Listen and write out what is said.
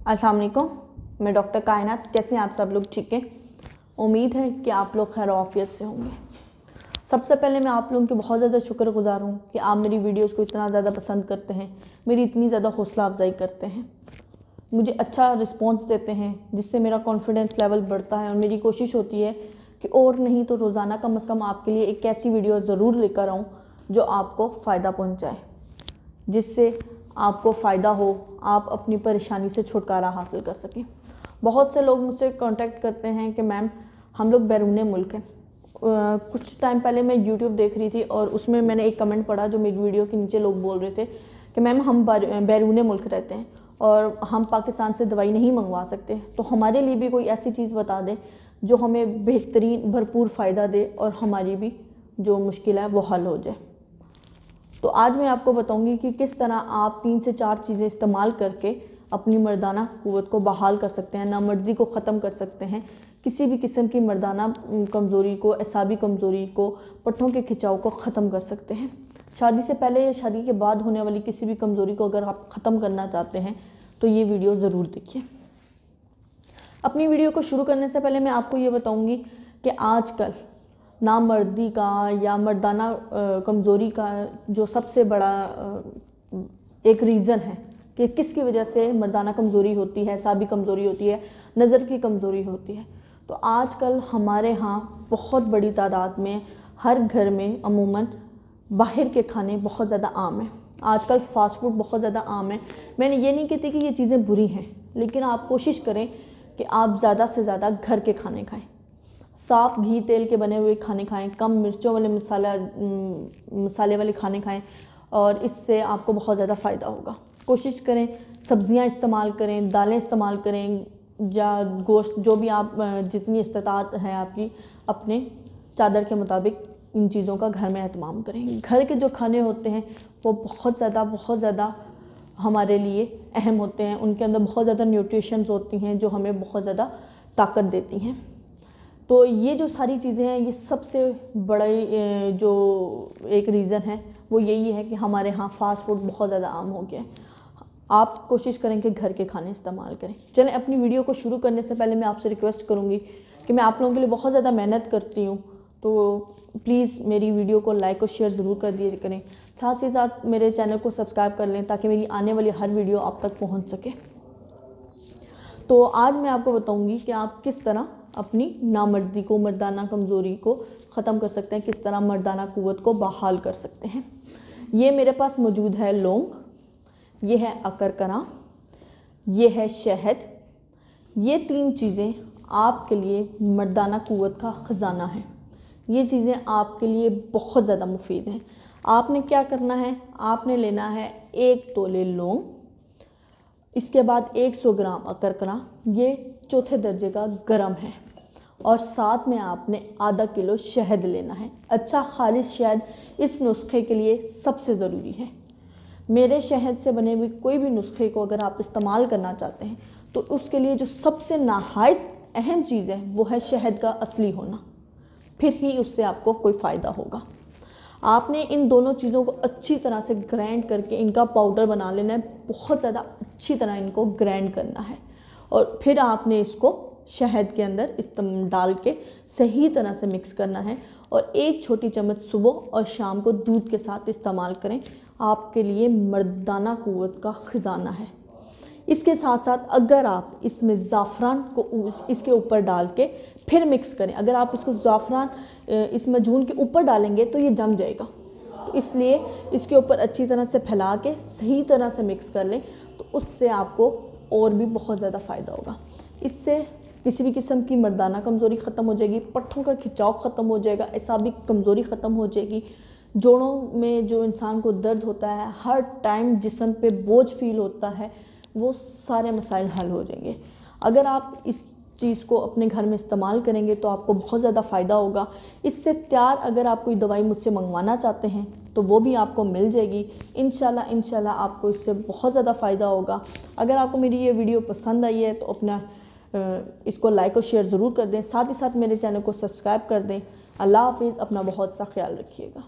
अस्सलाम वालेकुम, मैं डॉक्टर कायनात। कैसे हैं आप सब लोग? ठीक है, उम्मीद है कि आप लोग खैर आफियत से होंगे। सबसे पहले मैं आप लोगों की बहुत ज़्यादा शुक्रगुजार हूँ कि आप मेरी वीडियोस को इतना ज़्यादा पसंद करते हैं, मेरी इतनी ज़्यादा हौसला अफजाई करते हैं, मुझे अच्छा रिस्पॉन्स देते हैं, जिससे मेरा कॉन्फिडेंस लेवल बढ़ता है। और मेरी कोशिश होती है कि और नहीं तो रोज़ाना कम से कम आपके लिए एक ऐसी वीडियो ज़रूर लेकर आऊँ जो आपको फ़ायदा पहुँचाए, जिससे आपको फ़ायदा हो, आप अपनी परेशानी से छुटकारा हासिल कर सकें। बहुत से लोग मुझसे कांटेक्ट करते हैं कि मैम हम लोग बैरून मुल्क हैं। कुछ टाइम पहले मैं यूट्यूब देख रही थी और उसमें मैंने एक कमेंट पढ़ा जो मेरी वीडियो के नीचे लोग बोल रहे थे कि मैम हम बैरून मुल्क रहते हैं और हम पाकिस्तान से दवाई नहीं मंगवा सकते, तो हमारे लिए भी कोई ऐसी चीज़ बता दें जो हमें बेहतरीन भरपूर फ़ायदा दे और हमारी भी जो मुश्किल है वो हल हो जाए। तो आज मैं आपको बताऊंगी कि किस तरह आप 3 से 4 चीज़ें इस्तेमाल करके अपनी मर्दाना क़ुव्वत को बहाल कर सकते हैं, नामर्दी को ख़त्म कर सकते हैं, किसी भी किस्म की मर्दाना कमज़ोरी को, एसाबी कमज़ोरी को, पट्ठों के खिंचाव को ख़त्म कर सकते हैं। शादी से पहले या शादी के बाद होने वाली किसी भी कमज़ोरी को अगर आप ख़त्म करना चाहते हैं तो ये वीडियो ज़रूर देखिए। अपनी वीडियो को शुरू करने से पहले मैं आपको ये बताऊँगी कि आजकल नामर्दी का या मर्दाना कमज़ोरी का जो सबसे बड़ा एक रीज़न है कि किसकी वजह से मर्दाना कमज़ोरी होती है, साबी कमज़ोरी होती है, नज़र की कमज़ोरी होती है। तो आजकल हमारे यहाँ बहुत बड़ी तादाद में हर घर में अमूमन बाहर के खाने बहुत ज़्यादा आम हैं। आजकल फ़ास्ट फूड बहुत ज़्यादा आम है। मैंने ये नहीं कहती कि ये चीज़ें बुरी हैं, लेकिन आप कोशिश करें कि आप ज़्यादा से ज़्यादा घर के खाने खाएँ, साफ़ घी तेल के बने हुए खाने खाएं, कम मिर्चों वाले मसाले वाले खाने खाएं और इससे आपको बहुत ज़्यादा फ़ायदा होगा। कोशिश करें सब्ज़ियां इस्तेमाल करें, दालें इस्तेमाल करें या गोश्त, जो भी आप जितनी इस्तात है आपकी, अपने चादर के मुताबिक इन चीज़ों का घर में एहतमाम करें। घर के जो खाने होते हैं वो बहुत ज़्यादा हमारे लिए अहम होते हैं। उनके अंदर बहुत ज़्यादा न्यूट्रिशंस होती हैं जो हमें बहुत ज़्यादा ताकत देती हैं। तो ये जो सारी चीज़ें हैं, ये सबसे बड़ा जो एक रीज़न है वो यही है कि हमारे यहाँ फ़ास्ट फूड बहुत ज़्यादा आम हो गया है। आप कोशिश करें कि घर के खाने इस्तेमाल करें। चलें, अपनी वीडियो को शुरू करने से पहले मैं आपसे रिक्वेस्ट करूँगी कि मैं आप लोगों के लिए बहुत ज़्यादा मेहनत करती हूँ, तो प्लीज़ मेरी वीडियो को लाइक और शेयर ज़रूर कर दिया करें। साथ ही साथ मेरे चैनल को सब्सक्राइब कर लें ताकि मेरी आने वाली हर वीडियो आप तक पहुँच सके। तो आज मैं आपको बताऊँगी कि आप किस तरह अपनी नामर्दी को, मर्दाना कमज़ोरी को ख़त्म कर सकते हैं, किस तरह मर्दाना क़ुव्वत को बहाल कर सकते हैं। ये मेरे पास मौजूद है लौंग, ये है अकरकरा, ये है शहद। ये 3 चीज़ें आपके लिए मर्दाना क़ुव्वत का ख़जाना है। ये चीज़ें आपके लिए बहुत ज़्यादा मुफीद हैं। आपने क्या करना है, आपने लेना है 1 तोले लौंग, इसके बाद 100 ग्राम अकरकरा, ये चौथे दर्जे का गरम है, और साथ में आपने आधा किलो शहद लेना है। अच्छा खालिस शहद इस नुस्खे के लिए सबसे ज़रूरी है। मेरे शहद से बने हुए कोई भी नुस्खे को अगर आप इस्तेमाल करना चाहते हैं तो उसके लिए जो सबसे नहायत अहम चीज़ है वो है शहद का असली होना, फिर ही उससे आपको कोई फ़ायदा होगा। आपने इन दोनों चीज़ों को अच्छी तरह से ग्राइंड करके इनका पाउडर बना लेना है। बहुत ज़्यादा अच्छी तरह इनको ग्राइंड करना है और फिर आपने इसको शहद के अंदर डाल के सही तरह से मिक्स करना है और 1 छोटी चम्मच सुबह और शाम को दूध के साथ इस्तेमाल करें। आपके लिए मर्दाना क़ुव्वत का ख़जाना है। इसके साथ साथ अगर आप इसमें ज़ाफ़रान को इसके ऊपर डाल के फिर मिक्स करें, अगर आप इसको ज़ाफ़रान इस मजून के ऊपर डालेंगे तो ये जम जाएगा, तो इसलिए इसके ऊपर अच्छी तरह से फैला के सही तरह से मिक्स कर लें, तो उससे आपको और भी बहुत ज़्यादा फ़ायदा होगा। इससे किसी भी किस्म की मर्दाना कमज़ोरी ख़त्म हो जाएगी, पट्ठों का खिंचाव ख़त्म हो जाएगा, एसाबी कमज़ोरी ख़त्म हो जाएगी, जोड़ों में जो इंसान को दर्द होता है, हर टाइम जिस्म पे बोझ फील होता है, वो सारे मसाइल हल हो जाएंगे। अगर आप इस चीज़ को अपने घर में इस्तेमाल करेंगे तो आपको बहुत ज़्यादा फ़ायदा होगा। इससे तैयार अगर आप कोई दवाई मुझसे मंगवाना चाहते हैं तो वो भी आपको मिल जाएगी। इंशाल्लाह आपको इससे बहुत ज़्यादा फ़ायदा होगा। अगर आपको मेरी ये वीडियो पसंद आई है तो अपना इसको लाइक और शेयर ज़रूर कर दें, साथ ही साथ मेरे चैनल को सब्सक्राइब कर दें। अल्लाह हाफिज़, अपना बहुत सा ख्याल रखिएगा।